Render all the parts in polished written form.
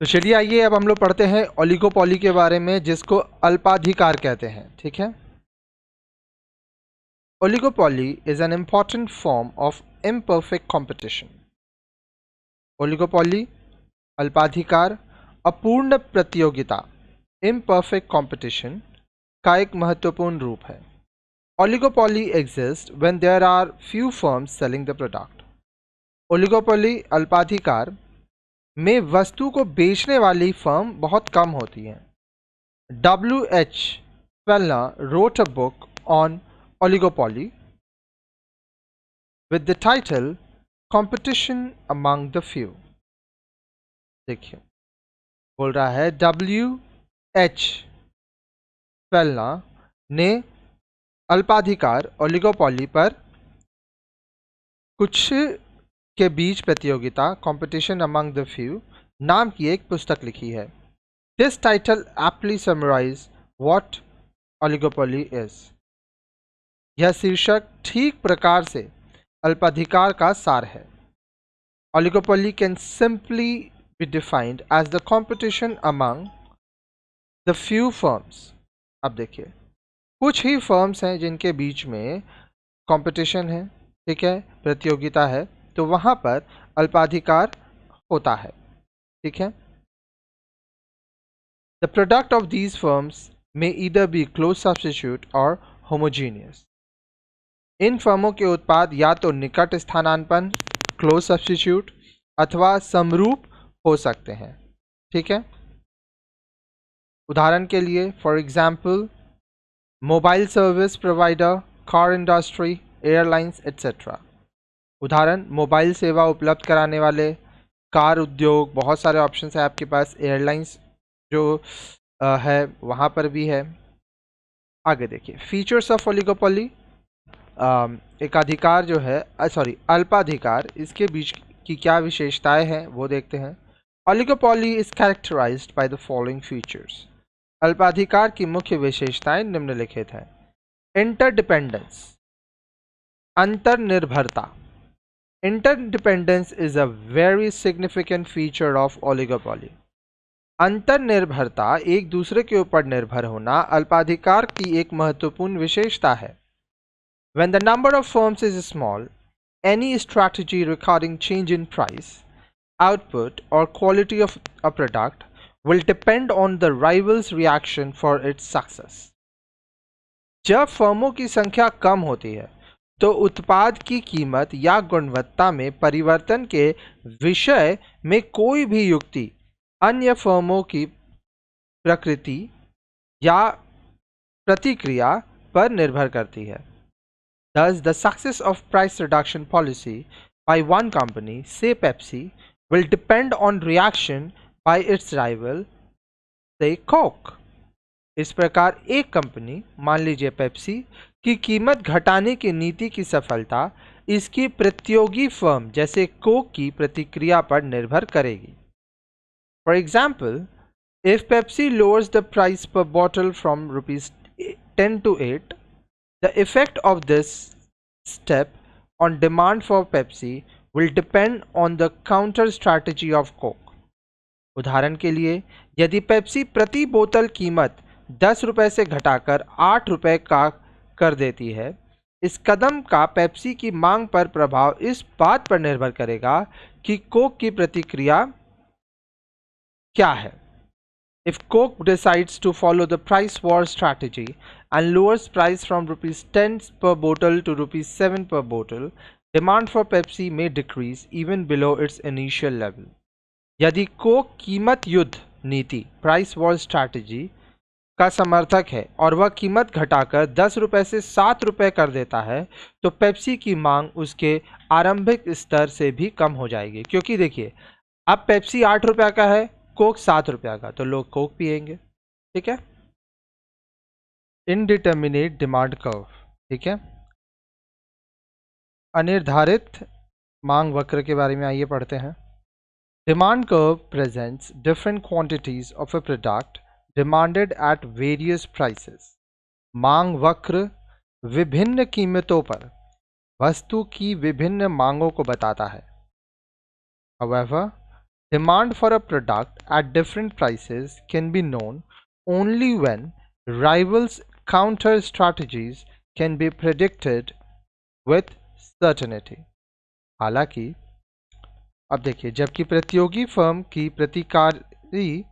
तो चलिए आइए अब हम लोग पढ़ते हैं ओलिगोपोली के बारे में, जिसको अल्पाधिकार कहते हैं। ठीक है। Oligopoly is an important form of imperfect competition. Oligopoly अल्पाधिकार, अपूर्ण प्रतियोगिता, इम्परफेक्ट कंपटीशन का एक महत्वपूर्ण रूप है। Oligopoly exist when there are few firms selling the product. Oligopoly अल्पाधिकार में वस्तु को बेचने वाली फर्म बहुत कम होती हैं। W.H. Fellner wrote a book on oligopoly with the title Competition Among the Few। देखिए, बोल रहा है W.H. Fellner ने अल्पाधिकार ओलिगोपोली पर कुछ के बीच प्रतियोगिता कंपटीशन अमंग द फ्यू नाम की एक पुस्तक लिखी है। This title aptly summarize what oligopoly is. यह शीर्षक ठीक प्रकार से अल्पाधिकार का सार है। Oligopoly can simply be defined as the competition among the few firms। अब देखिए, कुछ ही फर्म्स हैं जिनके बीच में कंपटीशन है, ठीक है, प्रतियोगिता है, तो वहां पर अल्पाधिकार होता है। ठीक है। The product of these firms may either be close substitute or homogeneous। इन फर्मों के उत्पाद या तो निकट स्थानापन्न क्लोज सब्स्टिट्यूट अथवा समरूप हो सकते हैं। ठीक है। उदाहरण के लिए for example mobile service provider, car industry, airlines etcetera. उदाहरण मोबाइल सेवा उपलब्ध कराने वाले, कार उद्योग, बहुत सारे ऑप्शन है आपके पास, एयरलाइंस जो है वहाँ पर भी है। आगे देखिए, फीचर्स ऑफ ओलिगोपोली। एक अधिकार जो है अल्पाधिकार, इसके बीच की क्या विशेषताएं हैं वो देखते हैं। Oligopoly is characterised by the following features. अल्पाधिकार की मुख्य विशेषताएं निम्नलिखित हैं। इंटरडिपेंडेंस, अंतर्निर्भरता। Interdependence is a very significant feature of oligopoly. अंतर्निर्भरता, एक दूसरे के ऊपर निर्भर होना, अल्पाधिकार की एक महत्वपूर्ण विशेषता है। When the number of firms is small, any strategy regarding change in price, output or quality of a product will depend on the rival's reaction for its success। जब फर्मों की संख्या कम होती है तो उत्पाद की कीमत या गुणवत्ता में परिवर्तन के विषय में कोई भी युक्ति अन्य फर्मों की प्रकृति या प्रतिक्रिया पर निर्भर करती है। Thus, the success of price reduction policy by one company, say Pepsi, will depend on reaction by its rival, say Coke। इस प्रकार एक कंपनी, मान लीजिए पेप्सी, की कीमत घटाने की नीति की सफलता इसकी प्रतियोगी फर्म जैसे कोक की प्रतिक्रिया पर निर्भर करेगी। For example, if Pepsi lowers the price per bottle from rupees 10 to 8, the effect of this step on demand for Pepsi will depend on the counter strategy of Coke। उदाहरण के लिए, यदि पेप्सी प्रति बोतल कीमत 10 रुपए से घटाकर 8 रुपए का कर देती है, इस कदम का पेप्सी की मांग पर प्रभाव इस बात पर निर्भर करेगा कि कोक की प्रतिक्रिया क्या है। If Coke decides to follow the price war strategy and lowers price from rupees 10 per bottle to rupees 7 per bottle, demand for Pepsi may decrease even below its initial level। यदि Coke कीमत युद्ध नीति price war strategy का समर्थक है और वह कीमत घटाकर 10 रुपए से 7 रुपए कर देता है, तो पेप्सी की मांग उसके आरंभिक स्तर से भी कम हो जाएगी। क्योंकि देखिए, अब पेप्सी 8 रुपया का है, कोक 7 रुपया का, तो लोग कोक पिएंगे। ठीक है। Indeterminate demand curve. ठीक है। अनिर्धारित मांग वक्र के बारे में आइए पढ़ते हैं। Demand curve presents different quantities of a product demanded at various prices. मांग वक्र विभिन्न कीमतों पर वस्तु की विभिन्न मांगों को बताता है। However, Demand for a product at different prices can be known only when rivals' counter strategies can be predicted with certainty. हालांकि अब देखिए, जबकि प्रतियोगी फर्म की प्रतिकारी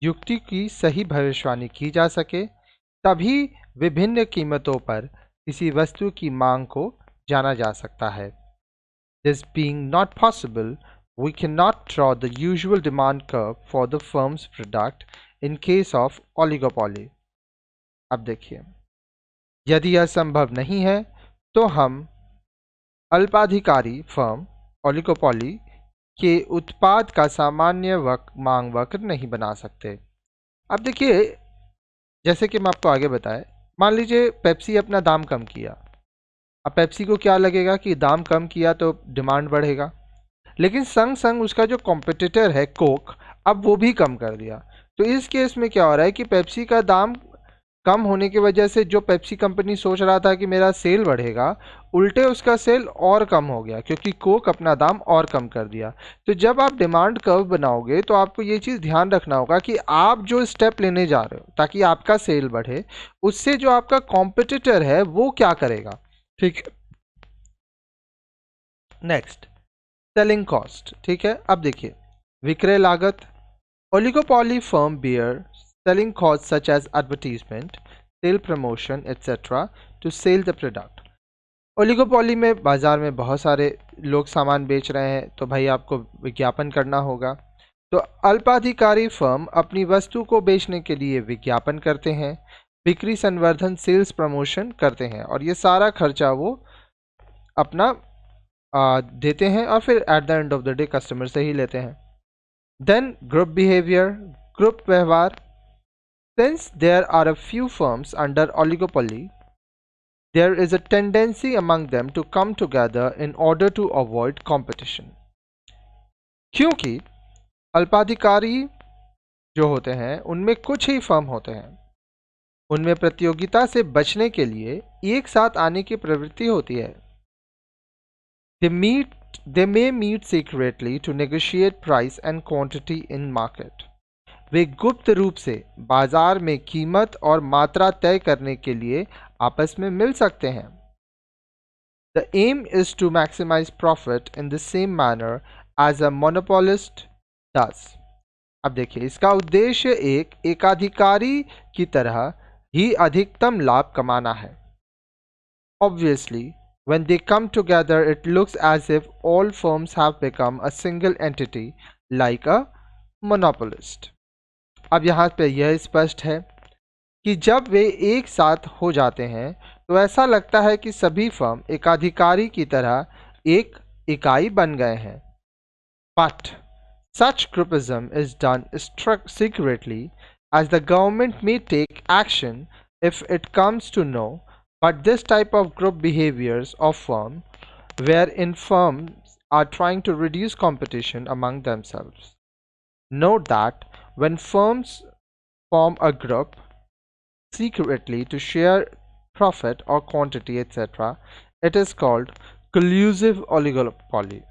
युक्ति की सही भविष्यवाणी की जा सके, तभी विभिन्न कीमतों पर किसी वस्तु की मांग को जाना जा सकता है. This being not possible, we cannot draw the usual demand curve for the firm's product in case of oligopoly. अब देखिए, यदि यह संभव नहीं है तो हम अल्पाधिकारी फर्म ओलिगोपोली के उत्पाद का सामान्य मांग वक्र नहीं बना सकते. अब देखिए, जैसे कि मैं आपको आगे बताया, मान लीजिए पेप्सी अपना दाम कम किया. अब पेप्सी को क्या लगेगा कि दाम कम किया तो डिमांड बढ़ेगा, लेकिन संग संग उसका जो कॉम्पिटिटर है कोक, अब वो भी कम कर दिया. तो इस केस में क्या हो रहा है कि पेप्सी का दाम कम होने की वजह से जो पेप्सी कंपनी सोच रहा था कि मेरा सेल बढ़ेगा, उल्टे उसका सेल और कम हो गया क्योंकि कोक अपना दाम और कम कर दिया. तो जब आप डिमांड कर्व बनाओगे तो आपको ये चीज़ ध्यान रखना होगा कि आप जो स्टेप लेने जा रहे हो ताकि आपका सेल बढ़े, उससे जो आपका कॉम्पिटिटर है वो क्या करेगा. ठीक है. Next, selling cost. ठीक है. अब देखिए, विक्रय लागत. Oligopoly firm bear selling cost such as advertisement, sale promotion etcetera to sell the product. Oligopoly में बाजार में बहुत सारे लोग सामान बेच रहे हैं, तो भाई आपको विज्ञापन करना होगा. तो अल्पाधिकारी फर्म अपनी वस्तु को बेचने के लिए विज्ञापन करते हैं, बिक्री संवर्धन सेल्स प्रमोशन करते हैं, और ये सारा खर्चा वो अपना देते हैं और फिर at the end of the day customer से ही लेते हैं. देन ग्रुप बिहेवियर, ग्रुप व्यवहार. Since there are a few firms under oligopoly, there is a tendency among them to come together in order to avoid competition. क्योंकि अल्पाधिकारी जो होते हैं उनमें कुछ ही फर्म होते हैं, उनमें प्रतियोगिता से बचने के लिए एक साथ आने की प्रवृत्ति होती है. They may meet secretly to negotiate price and quantity in market. वे गुप्त रूप से बाजार में कीमत और मात्रा तय करने के लिए आपस में मिल सकते हैं. The aim is to maximize profit in the same manner as a monopolist does. अब देखिए, इसका उद्देश्य एक एकाधिकारी की तरह ही अधिकतम लाभ कमाना है. Obviously, when they come together, it looks as if all firms have become a single entity like a monopolist. अब यहाँ पे यह स्पष्ट है कि जब वे एक साथ हो जाते हैं तो ऐसा लगता है कि सभी फर्म एकाधिकारी की तरह एक इकाई बन गए हैं. But such groupism is done secretly, as the government may take action if it comes to know. But this type of group behaviors of firm, wherein firms are trying to reduce competition among themselves. Note that when firms form a group secretly to share profit or quantity etc., it is called collusive oligopoly.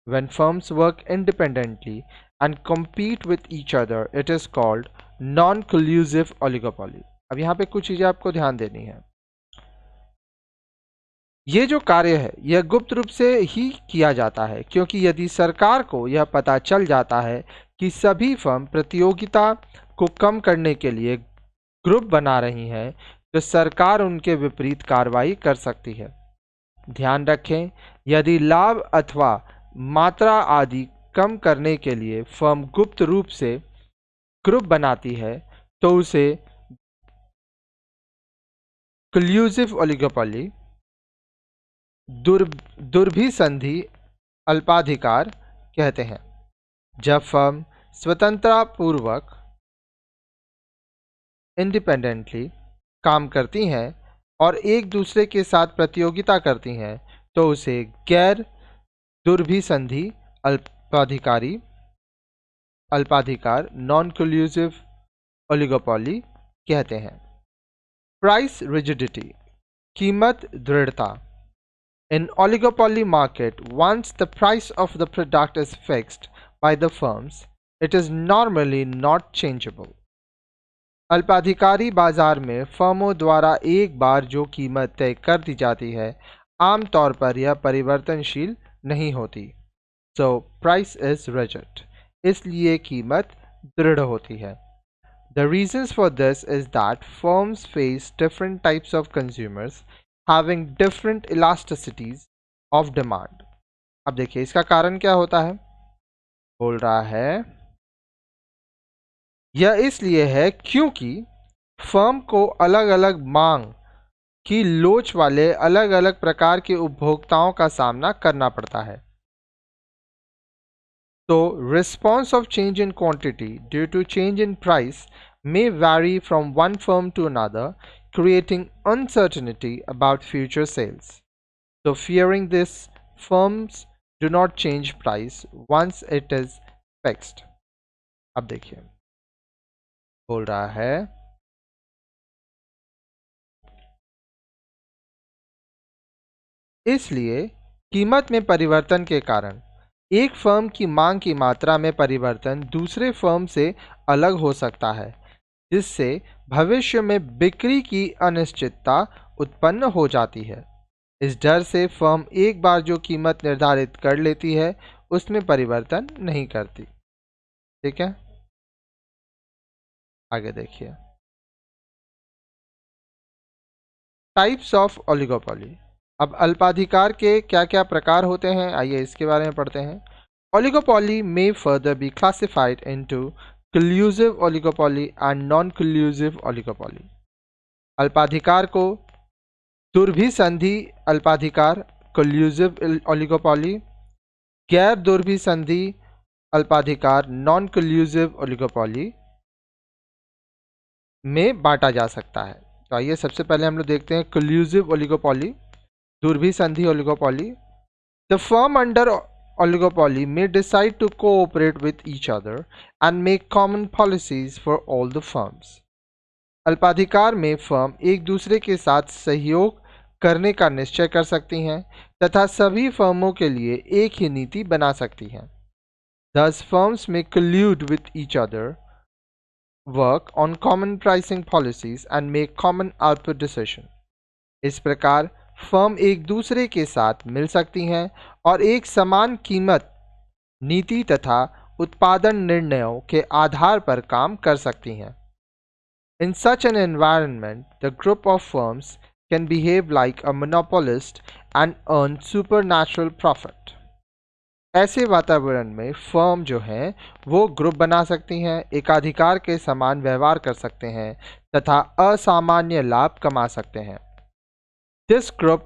When firms work independently and compete with each other, it is called non-collusive oligopoly. अब यहाँ पे कुछ चीज़ें आपको ध्यान देनी है. ये जो कार्य है यह गुप्त रूप से ही किया जाता है, क्योंकि यदि सरकार को यह पता चल जाता है कि सभी फर्म प्रतियोगिता को कम करने के लिए ग्रुप बना रही हैं, तो सरकार उनके विपरीत कार्रवाई कर सकती है. ध्यान रखें, यदि लाभ अथवा मात्रा आदि कम करने के लिए फर्म गुप्त रूप से ग्रुप बनाती है तो उसे कल्यूसिव ओलिगोपोली, दुर्भिसंधि अल्पाधिकार कहते हैं. जब फर्म स्वतंत्रतापूर्वक इंडिपेंडेंटली काम करती हैं और एक दूसरे के साथ प्रतियोगिता करती हैं तो उसे गैर दुर्भिसंधि अल्पाधिकार नॉन कल्यूसिव ओलिगोपोली कहते हैं. प्राइस रिजिडिटी, कीमत दृढ़ता. In oligopoly market, once the price of the product is fixed by the firms, it is normally not changeable. अल्पाधिकारी बाजार में फर्मों द्वारा एक बार जो कीमत तय कर दी जाती है, आमतौर पर यह परिवर्तनशील नहीं होती. So price is rigid. इसलिए कीमत दृढ़ होती है. The reasons for this is that firms face different types of consumers having different elasticities of demand. अब देखिए इसका कारण क्या होता है. बोल रहा है यह इसलिए है क्योंकि फर्म को अलग अलग मांग की लोच वाले अलग अलग प्रकार के उपभोक्ताओं का सामना करना पड़ता है. तो response of change in quantity due to change in price may vary from one firm to another, creating uncertainty about future sales. So fearing this, firms do not change price once it is fixed. अब देखिए बोल रहा है इसलिए कीमत में परिवर्तन के कारण एक फर्म की मांग की मात्रा में परिवर्तन दूसरे फर्म से अलग हो सकता है, जिससे भविष्य में बिक्री की अनिश्चितता उत्पन्न हो जाती है. इस डर से फर्म एक बार जो कीमत निर्धारित कर लेती है उसमें परिवर्तन नहीं करती. ठीक है, आगे देखिए. Types of oligopoly. अब अल्पाधिकार के क्या क्या प्रकार होते हैं, आइए इसके बारे में पढ़ते हैं. ओलिगोपोली में further be classified into collusive oligopoly and non collusive oligopoly. अल्पाधिकार को दुर्भिसंधि अल्पाधिकार collusive ओलिगोपोली, गैर दुर्भिसंधि अल्पाधिकार नॉन collusive ओलिगोपोली में बांटा जा सकता है. तो आइए सबसे पहले हम लोग देखते हैं collusive ओलिगोपोली, दुर्भिसंधि oligopoly. The firm under oligopoly may decide to cooperate with each other and make common policies for all the firms. अल्पाधिकार में फर्म एक दूसरे के साथ सहयोग करने का निश्चय कर सकती हैं तथा सभी फर्मों के लिए एक ही नीति बना सकती हैं. Thus firms may collude with each other, work on common pricing policies and make common output decision. इस प्रकार फर्म एक दूसरे के साथ मिल सकती हैं और एक समान कीमत नीति तथा उत्पादन निर्णयों के आधार पर काम कर सकती हैं. In such an environment, the group of firms can behave like a monopolist and earn supernatural profit. ऐसे वातावरण में फर्म जो हैं वो ग्रुप बना सकती हैं, एकाधिकार के समान व्यवहार कर सकते हैं तथा असामान्य लाभ कमा सकते हैं. This group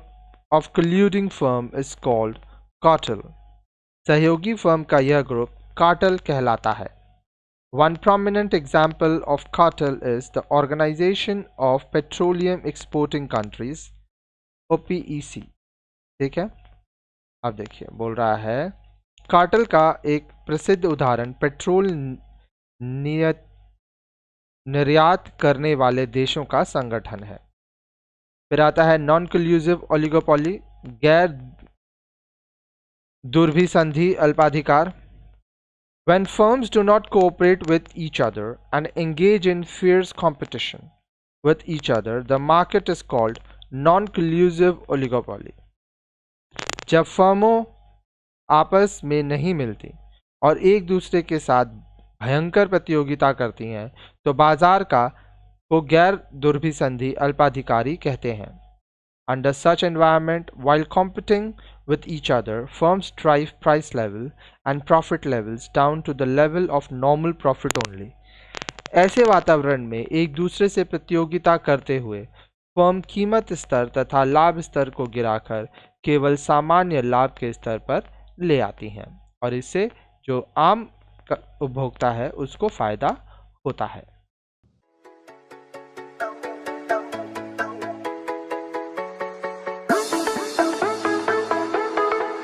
of colluding firm is called cartel. सहयोगी फर्म का यह ग्रुप कार्टेल कहलाता है. One prominent example of cartel is the Organization of Petroleum Exporting Countries, OPEC. ठीक है, अब देखिए बोल रहा है कार्टेल का एक प्रसिद्ध उदाहरण पेट्रोल निर्यात करने वाले देशों का संगठन है. फिर आता है नॉन collusive ओलिगोपोली, गैर दुर्भिसंधि अल्पाधिकार. When firms do not cooperate with each other and engage in fierce competition with each other, the market is called non-collusive oligopoly. जब फर्मों आपस में नहीं मिलती और एक दूसरे के साथ भयंकर प्रतियोगिता करती हैं तो बाजार को गैर दुर्भिसंधि अल्पाधिकारी कहते हैं. Under such environment, while competing with each other, firms drive price level and profit levels down to the level of normal profit only. ऐसे वातावरण में एक दूसरे से प्रतियोगिता करते हुए फर्म कीमत स्तर तथा लाभ स्तर को गिराकर केवल सामान्य लाभ के स्तर पर ले आती हैं और इससे जो आम उपभोक्ता है उसको फायदा होता है.